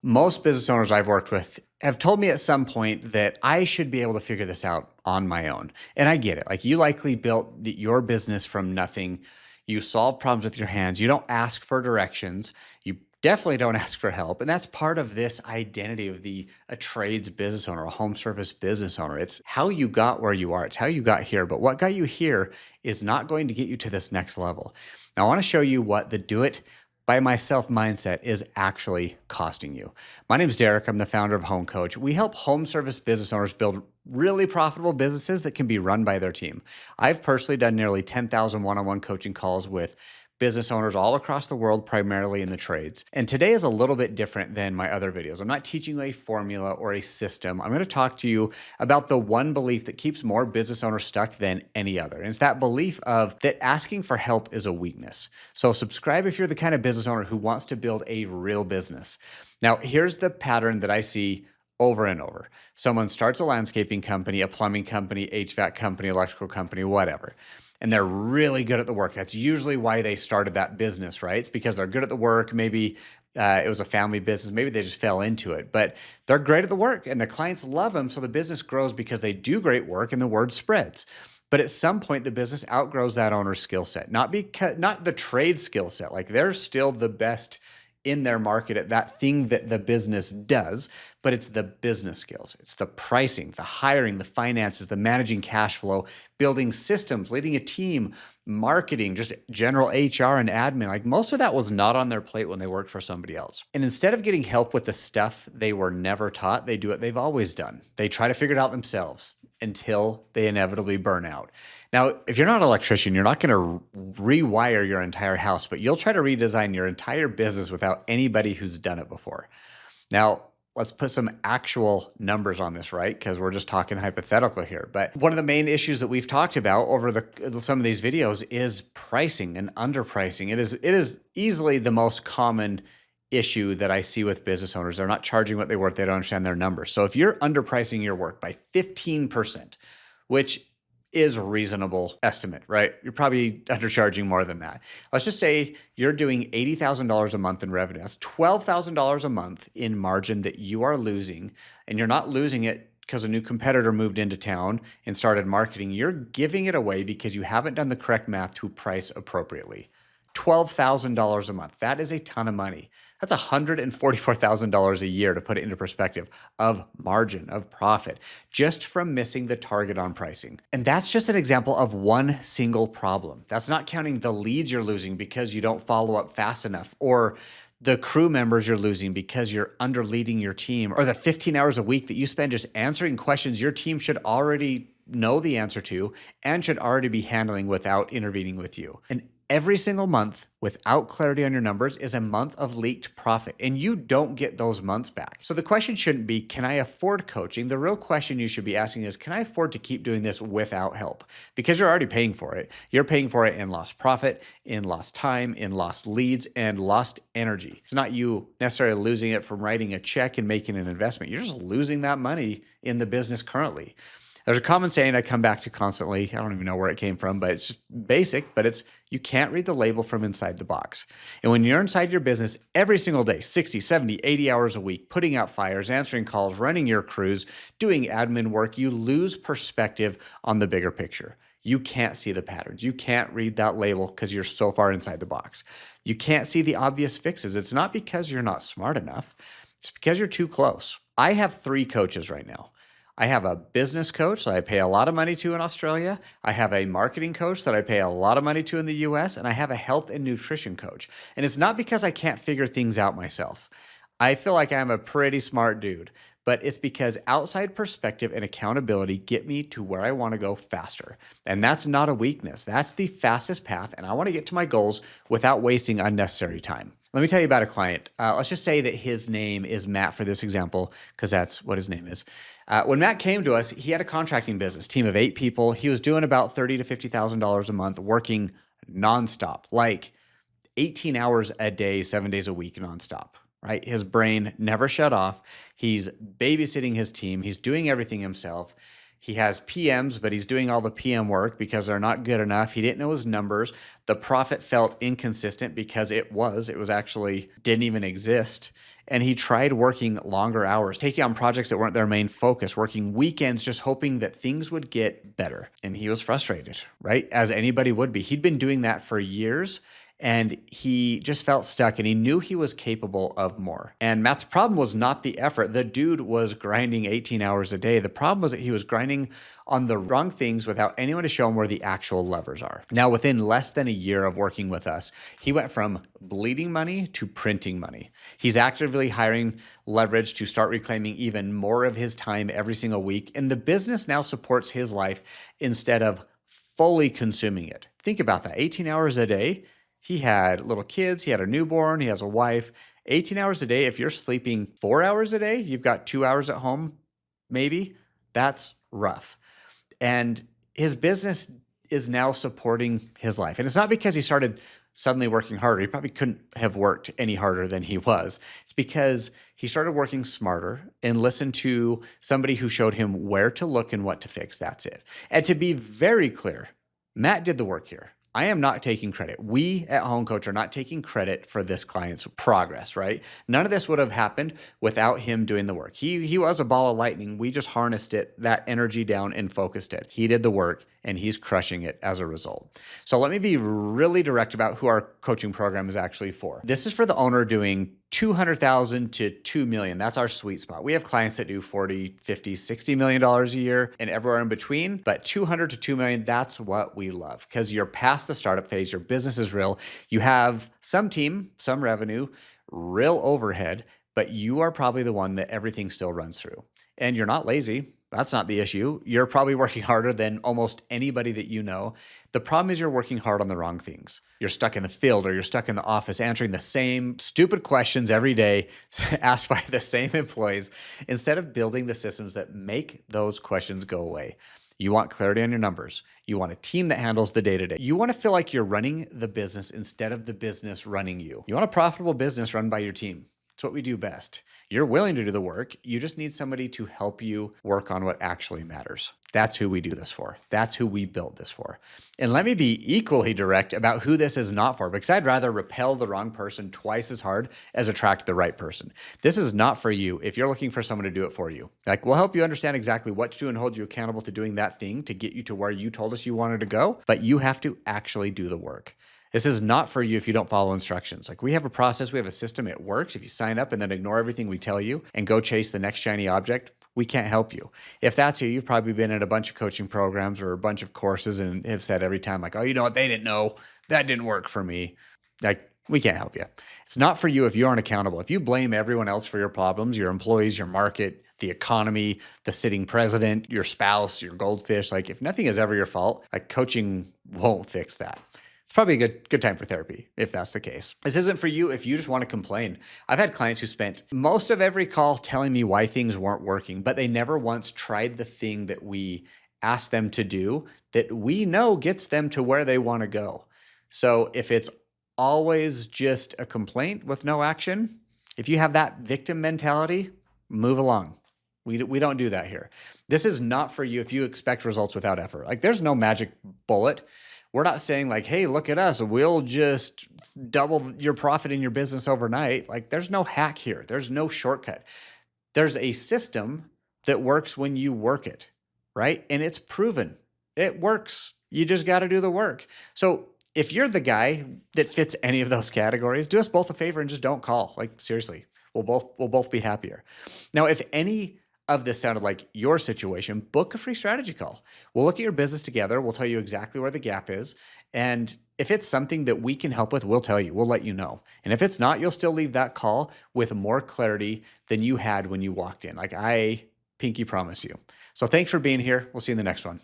Most business owners I've worked with have told me at some point that I should be able to figure this out on my own. And I get it. Like you likely built your business from nothing. You solve problems with your hands. You don't ask for directions. You definitely don't ask for help. And that's part of this identity of a trades business owner, a home service business owner. It's how you got where you are. It's how you got here. But what got you here is not going to get you to this next level. Now, I want to show you what the do it by myself mindset is actually costing you. My name is Derrik. I'm the founder of Home Coach. We help home service business owners build really profitable businesses that can be run by their team. I've personally done nearly 10,000 one-on-one coaching calls with business owners all across the world, primarily in the trades. And today is a little bit different than my other videos. I'm not teaching you a formula or a system. I'm going to talk to you about the one belief that keeps more business owners stuck than any other. And it's that belief of that asking for help is a weakness. So subscribe if you're the kind of business owner who wants to build a real business. Now, here's the pattern that I see over and over. Someone starts a landscaping company, a plumbing company, HVAC company, electrical company, whatever. And they're really good at the work. That's usually why they started that business, right? It's because they're good at the work. Maybe it was a family business. Maybe they just fell into it, but they're great at the work and the clients love them. So the business grows because they do great work and the word spreads. But at some point, the business outgrows that owner's skill set, not the trade skill set. Like they're still the best in their market at that thing that the business does, but it's the business skills. It's the pricing, the hiring, the finances, the managing cash flow, building systems, leading a team, marketing, just general HR and admin. Like most of that was not on their plate when they worked for somebody else. And instead of getting help with the stuff they were never taught, they do what they've always done. They try to figure it out themselves until they inevitably burn out. Now, if you're not an electrician, you're not going to rewire your entire house, but you'll try to redesign your entire business without anybody who's done it before. Now, let's put some actual numbers on this, right? Because we're just talking hypothetical here. But one of the main issues that we've talked about over some of these videos is pricing and underpricing. It is easily the most common issue that I see with business owners. They're not charging what they worth. They don't understand their numbers. So if you're underpricing your work by 15%, which is a reasonable estimate, right? You're probably undercharging more than that. Let's just say you're doing $80,000 a month in revenue. That's $12,000 a month in margin that you are losing, and you're not losing it because a new competitor moved into town and started marketing. You're giving it away because you haven't done the correct math to price appropriately. $12,000 a month. That is a ton of money. That's $144,000 a year, to put it into perspective, of margin, of profit, just from missing the target on pricing. And that's just an example of one single problem. That's not counting the leads you're losing because you don't follow up fast enough, or the crew members you're losing because you're under-leading your team, or the 15 hours a week that you spend just answering questions your team should already know the answer to and should already be handling without intervening with you. And every single month without clarity on your numbers is a month of leaked profit, and you don't get those months back. So the question shouldn't be, can I afford coaching? The real question you should be asking is, can I afford to keep doing this without help? Because you're already paying for it. You're paying for it in lost profit, in lost time, in lost leads, and lost energy. It's not you necessarily losing it from writing a check and making an investment. You're just losing that money in the business currently. There's a common saying I come back to constantly. I don't even know where it came from, but it's just basic, but it's you can't read the label from inside the box. And when you're inside your business every single day, 60, 70, 80 hours a week, putting out fires, answering calls, running your crews, doing admin work, you lose perspective on the bigger picture. You can't see the patterns. You can't read that label because you're so far inside the box. You can't see the obvious fixes. It's not because you're not smart enough. It's because you're too close. I have 3 coaches right now. I have a business coach that I pay a lot of money to in Australia. I have a marketing coach that I pay a lot of money to in the US, and I have a health and nutrition coach. And it's not because I can't figure things out myself. I feel like I'm a pretty smart dude, but it's because outside perspective and accountability get me to where I want to go faster. And that's not a weakness. That's the fastest path, and I want to get to my goals without wasting unnecessary time. Let me tell you about a client. Let's just say that his name is Matt for this example, because that's what his name is. When Matt came to us, he had a contracting business, team of 8 people. He was doing about $30,000 to $50,000 a month, working nonstop, like 18 hours a day, 7 days a week, nonstop, right? His brain never shut off. He's babysitting his team. He's doing everything himself. He has PMs, but he's doing all the PM work because they're not good enough. He didn't know his numbers. The profit felt inconsistent because it was actually didn't even exist. And he tried working longer hours, taking on projects that weren't their main focus, working weekends, just hoping that things would get better. And he was frustrated, right? As anybody would be. He'd been doing that for years and he just felt stuck and he knew he was capable of more. And Matt's problem was not the effort. The dude was grinding 18 hours a day. The problem was that he was grinding on the wrong things without anyone to show him where the actual levers are. Now, within less than a year of working with us, he went from bleeding money to printing money. He's actively hiring leverage to start reclaiming even more of his time every single week. And the business now supports his life instead of fully consuming it. Think about that, 18 hours a day. He had little kids, he had a newborn, he has a wife. 18 hours a day, if you're sleeping 4 hours a day, you've got 2 hours at home, maybe, that's rough. And his business is now supporting his life. And it's not because he started suddenly working harder. He probably couldn't have worked any harder than he was. It's because he started working smarter and listened to somebody who showed him where to look and what to fix. That's it. And to be very clear, Matt did the work here. I am not taking credit. We at Home Coach are not taking credit for this client's progress, right? None of this would have happened without him doing the work. He was a ball of lightning. We just harnessed it, that energy down and focused it. He did the work and he's crushing it as a result. So let me be really direct about who our coaching program is actually for. This is for the owner doing $200,000 to $2 million. That's our sweet spot. We have clients that do $40, $50, $60 million a year and everywhere in between, but 200 to 2 million, that's what we love because you're past the startup phase. Your business is real. You have some team, some revenue, real overhead, but you are probably the one that everything still runs through. And you're not lazy. That's not the issue. You're probably working harder than almost anybody that you know. The problem is you're working hard on the wrong things. You're stuck in the field or you're stuck in the office answering the same stupid questions every day asked by the same employees instead of building the systems that make those questions go away. You want clarity on your numbers. You want a team that handles the day-to-day. You want to feel like you're running the business instead of the business running you. You want a profitable business run by your team. It's what we do best. You're willing to do the work. You just need somebody to help you work on what actually matters. That's who we do this for. That's who we built this for. And let me be equally direct about who this is not for, because I'd rather repel the wrong person twice as hard as attract the right person. This is not for you if you're looking for someone to do it for you. Like, we'll help you understand exactly what to do and hold you accountable to doing that thing to get you to where you told us you wanted to go, but you have to actually do the work. This is not for you if you don't follow instructions. Like, we have a process, we have a system, it works. If you sign up and then ignore everything we tell you and go chase the next shiny object, we can't help you. If that's you, you've probably been in a bunch of coaching programs or a bunch of courses and have said every time like, oh, you know what, they didn't know, that didn't work for me. Like, we can't help you. It's not for you if you aren't accountable. If you blame everyone else for your problems, your employees, your market, the economy, the sitting president, your spouse, your goldfish, like if nothing is ever your fault, like coaching won't fix that. It's probably a good time for therapy if that's the case. This isn't for you if you just want to complain. I've had clients who spent most of every call telling me why things weren't working, but they never once tried the thing that we asked them to do that we know gets them to where they want to go. So if it's always just a complaint with no action, if you have that victim mentality, move along. We don't do that here. This is not for you if you expect results without effort. Like, there's no magic bullet. We're not saying like, hey, look at us, we'll just double your profit in your business overnight. Like, there's no hack here. There's no shortcut. There's a system that works when you work it, right? And it's proven. It works. You just got to do the work. So if you're the guy that fits any of those categories, do us both a favor and just don't call. Like, seriously, we'll both be happier. Now, if any of this sounded like your situation, book a free strategy call. We'll look at your business together. We'll tell you exactly where the gap is. And if it's something that we can help with, we'll tell you, we'll let you know. And if it's not, you'll still leave that call with more clarity than you had when you walked in. Like, I pinky promise you. So thanks for being here. We'll see you in the next one.